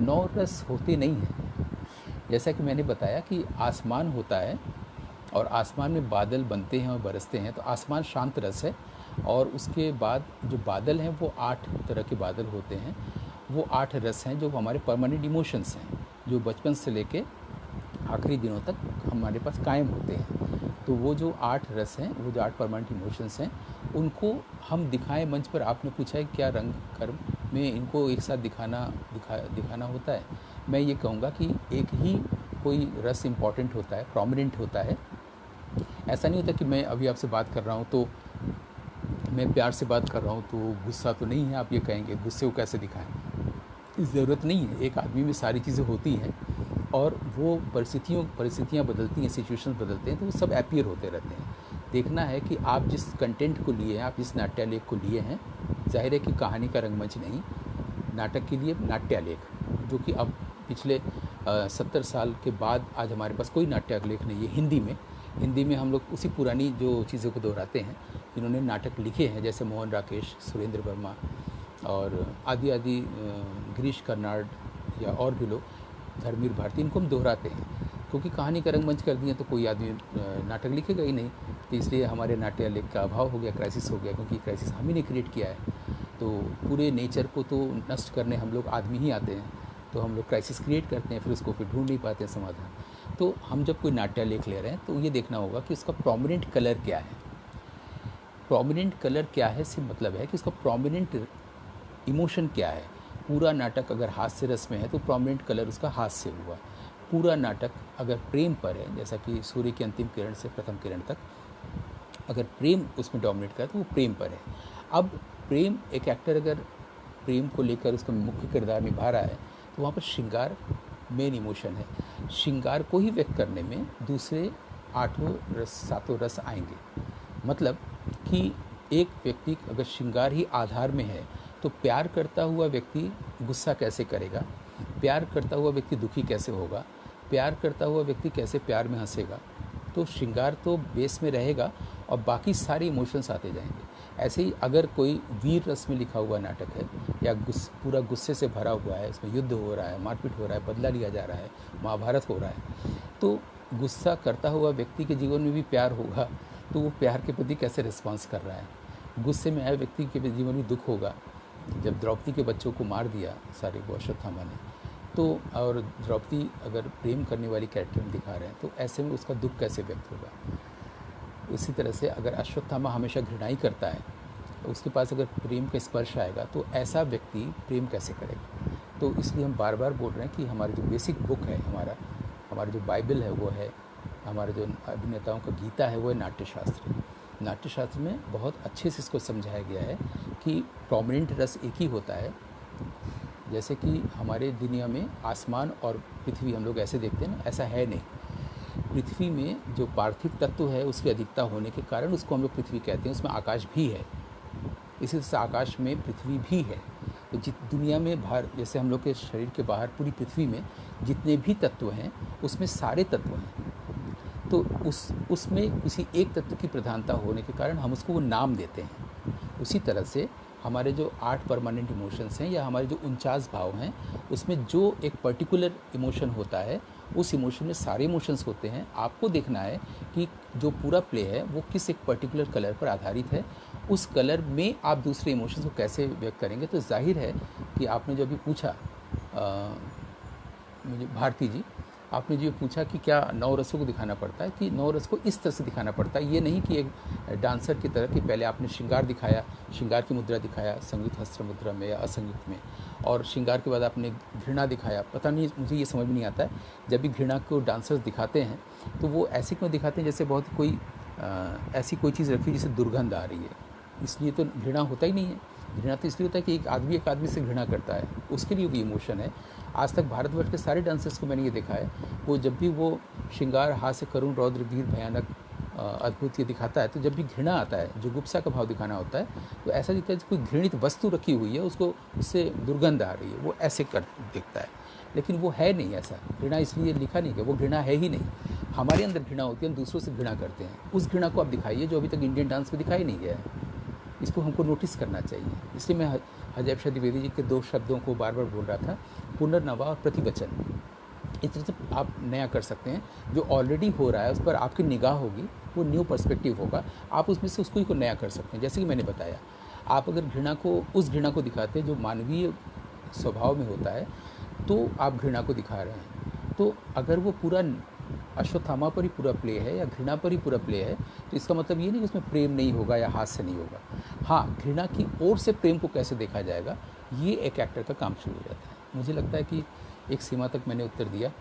9 रस होते नहीं हैं। जैसा कि मैंने बताया कि आसमान होता है और आसमान में बादल बनते हैं और बरसते हैं, तो आसमान शांत रस है। और उसके बाद जो बादल हैं वो 8 तरह के बादल होते हैं। वो 8 रस हैं जो हमारे परमानेंट इमोशंस हैं, जो बचपन से लेके आखिरी दिनों तक हमारे पास कायम होते हैं। तो वो जो 8 रस हैं, वो जो 8 परमानेंट इमोशंस हैं, उनको हम दिखाएं मंच पर। आपने पूछा है क्या रंग कर्म में इनको एक साथ दिखाना होता है। मैं ये कहूँगा कि एक ही कोई रस इम्पॉर्टेंट होता है, प्रोमिनेंट होता है। ऐसा नहीं होता कि मैं अभी आपसे बात कर रहा हूँ तो मैं प्यार से बात कर रहा हूँ तो गुस्सा तो नहीं है, आप ये कहेंगे गुस्से को कैसे दिखाएं। ज़रूरत नहीं है। एक आदमी में सारी चीज़ें होती हैं और वो परिस्थितियाँ बदलती हैं, सिचुएशंस बदलते हैं, तो वो सब अपीयर होते रहते हैं। देखना है कि आप जिस कंटेंट को लिए हैं, आप जिस नाट्यालेख को लिए हैं, जाहिर है कि कहानी का रंगमंच नहीं, नाटक के लिए नाट्यालेख, जो कि अब पिछले 70 साल के बाद आज हमारे पास कोई नाट्यालेख नहीं है हिंदी में हम लोग उसी पुरानी जो चीज़ों को दोहराते हैं जिन्होंने नाटक लिखे हैं, जैसे मोहन राकेश, सुरेंद्र वर्मा और आदि गिरीश कर्नाड या और भी लोग, धर्मवीर भारती, इनको हम दोहराते हैं। क्योंकि कहानी का रंगमंच कर दिया तो कोई आदमी नाटक लिखेगा ही नहीं, तो इसलिए हमारे नाट्यालेख का अभाव हो गया, क्राइसिस हो गया, क्योंकि क्राइसिस हम ही ने क्रिएट किया है। तो पूरे नेचर को तो नष्ट करने हम लोग आदमी ही आते हैं, तो हम लोग क्राइसिस क्रिएट करते हैं, फिर उसको ढूंढ नहीं पाते हैं समाधान। तो हम जब कोई नाट्यालेख ले रहे हैं तो ये देखना होगा कि उसका प्रोमिनेंट कलर क्या है। प्रोमिनेंट कलर क्या है से मतलब है कि उसका प्रोमिनेंट इमोशन क्या है। पूरा नाटक अगर हास्य रस में है तो प्रोमिनेंट कलर उसका हास्य हुआ। पूरा नाटक अगर प्रेम पर है, जैसा कि सूर्य की अंतिम किरण से प्रथम किरण तक, अगर प्रेम उसमें डोमिनेट करे तो वो प्रेम पर है। अब प्रेम, एक एक्टर अगर प्रेम को लेकर उसका मुख्य किरदार निभा रहा है तो वहाँ पर श्रृंगार मेन इमोशन है। श्रृंगार को ही व्यक्त करने में दूसरे 7 रस आएंगे। मतलब कि एक व्यक्ति अगर श्रृंगार ही आधार में है तो प्यार करता हुआ व्यक्ति गुस्सा कैसे करेगा, प्यार करता हुआ व्यक्ति दुखी कैसे होगा, प्यार करता हुआ व्यक्ति कैसे प्यार में हंसेगा। तो श्रृंगार तो बेस में रहेगा और बाकी सारे इमोशंस आते जाएंगे। ऐसे ही अगर कोई वीर रस में लिखा हुआ नाटक है या पूरा गुस्से से भरा हुआ है, इसमें युद्ध हो रहा है, मारपीट हो रहा है, बदला लिया जा रहा है, महाभारत हो रहा है, तो गुस्सा करता हुआ व्यक्ति के जीवन में भी प्यार होगा तो वो प्यार के प्रति कैसे रिस्पॉन्स कर रहा है। गुस्से में आए व्यक्ति के जीवन में दुख होगा। जब द्रौपदी के बच्चों को मार दिया सारे को अश्वत्थामा ने, तो और द्रौपदी अगर प्रेम करने वाली कैरेक्टर में दिखा रहे हैं तो ऐसे में उसका दुख कैसे व्यक्त होगा। इसी तरह से अगर अश्वत्थामा हमेशा घृणा ही करता है तो उसके पास अगर प्रेम का स्पर्श आएगा तो ऐसा व्यक्ति प्रेम कैसे करेगा। तो इसलिए हम बार बार बोल रहे हैं कि हमारी जो बेसिक बुक है, हमारा जो बाइबल है वो है, हमारे जो अभिनेताओं का गीता है वो है नाट्यशास्त्र। नाट्यशास्त्र में बहुत अच्छे से इसको समझाया गया है कि प्रोमिनेंट रस एक ही होता है। जैसे कि हमारे दुनिया में आसमान और पृथ्वी हम लोग ऐसे देखते हैं ना, ऐसा है नहीं। पृथ्वी में जो पार्थिव तत्व है उसकी अधिकता होने के कारण उसको हम लोग पृथ्वी कहते हैं, उसमें आकाश भी है, इसी तरह से आकाश में पृथ्वी भी है। तो दुनिया में बाहर, जैसे हम लोग के शरीर के बाहर पूरी पृथ्वी में जितने भी तत्व हैं उसमें सारे तत्व हैं। तो उसमें किसी एक तत्व की प्रधानता होने के कारण हम उसको वो नाम देते हैं। उसी तरह से हमारे जो 8 परमानेंट इमोशंस हैं या हमारे जो 49 भाव हैं, उसमें जो एक पर्टिकुलर इमोशन होता है उस इमोशन में सारे इमोशंस होते हैं। आपको देखना है कि जो पूरा प्ले है वो किस एक पर्टिकुलर कलर पर आधारित है, उस कलर में आप दूसरे इमोशंस को कैसे व्यक्त करेंगे। तो जाहिर है कि आपने जो अभी पूछा मुझे भारती जी, आपने जो पूछा कि क्या 9 रसों को दिखाना पड़ता है, कि 9 रस को इस तरह से दिखाना पड़ता है। ये नहीं कि एक डांसर की तरह कि पहले आपने श्रृंगार दिखाया, श्रृंगार की मुद्रा दिखाया संगीत हस्त्र मुद्रा में या असंगीत में, और श्रृंगार के बाद आपने घृणा दिखाया। पता नहीं, मुझे ये समझ में नहीं आता है, जब भी घृणा को डांसर्स दिखाते हैं तो वो ऐसे क्यों दिखाते हैं जैसे बहुत कोई ऐसी कोई चीज़ रखी जिससे दुर्गंध आ रही है। इसलिए तो घृणा होता ही नहीं है। घृणा तो इसलिए होता है कि एक आदमी से घृणा करता है, उसके लिए भी इमोशन है। आज तक भारतवर्ष के सारे डांसर्स को मैंने ये देखा है, वो जब भी वो श्रृंगार, हास्य, करुण, रौद्र, वीर, भयानक, अद्भुत ये दिखाता है, तो जब भी घृणा आता है, जो गुप्सा का भाव दिखाना होता है, तो ऐसा दिखता है कोई घृणित वस्तु रखी हुई है, उसको उससे दुर्गंध आ रही है, वो ऐसे कर दिखता है। लेकिन वो है नहीं ऐसा। घृणा इसलिए लिखा नहीं कि वो घृणा है ही नहीं। हमारे अंदर घृणा होती है, हम दूसरों से घृणा करते हैं। उस घृणा को आप दिखाइए जो अभी तक इंडियन डांस में दिखाई नहीं गया है। इसको हमको नोटिस करना चाहिए। इसलिए मैं अजय द्विवेदी जी के 2 शब्दों को बार बार बोल रहा था, पुनर्नवा और प्रतिवचन। इस तरह से आप नया कर सकते हैं। जो ऑलरेडी हो रहा है उस पर आपकी निगाह होगी, वो न्यू पर्सपेक्टिव होगा, आप उसमें से उसको ही को नया कर सकते हैं। जैसे कि मैंने बताया, आप अगर घृणा को, उस घृणा को दिखाते हैं जो मानवीय स्वभाव में होता है, तो आप घृणा को दिखा रहे हैं। तो अगर वो पूरा अश्वत्थामा पर ही पूरा प्ले है या घृणा पर ही पूरा प्ले है, तो इसका मतलब ये नहीं कि उसमें प्रेम नहीं होगा या हास्य नहीं होगा। हाँ, घृणा की ओर से प्रेम को कैसे देखा जाएगा, ये एक एक्टर का काम शुरू हो जाता है। मुझे लगता है कि एक सीमा तक मैंने उत्तर दिया।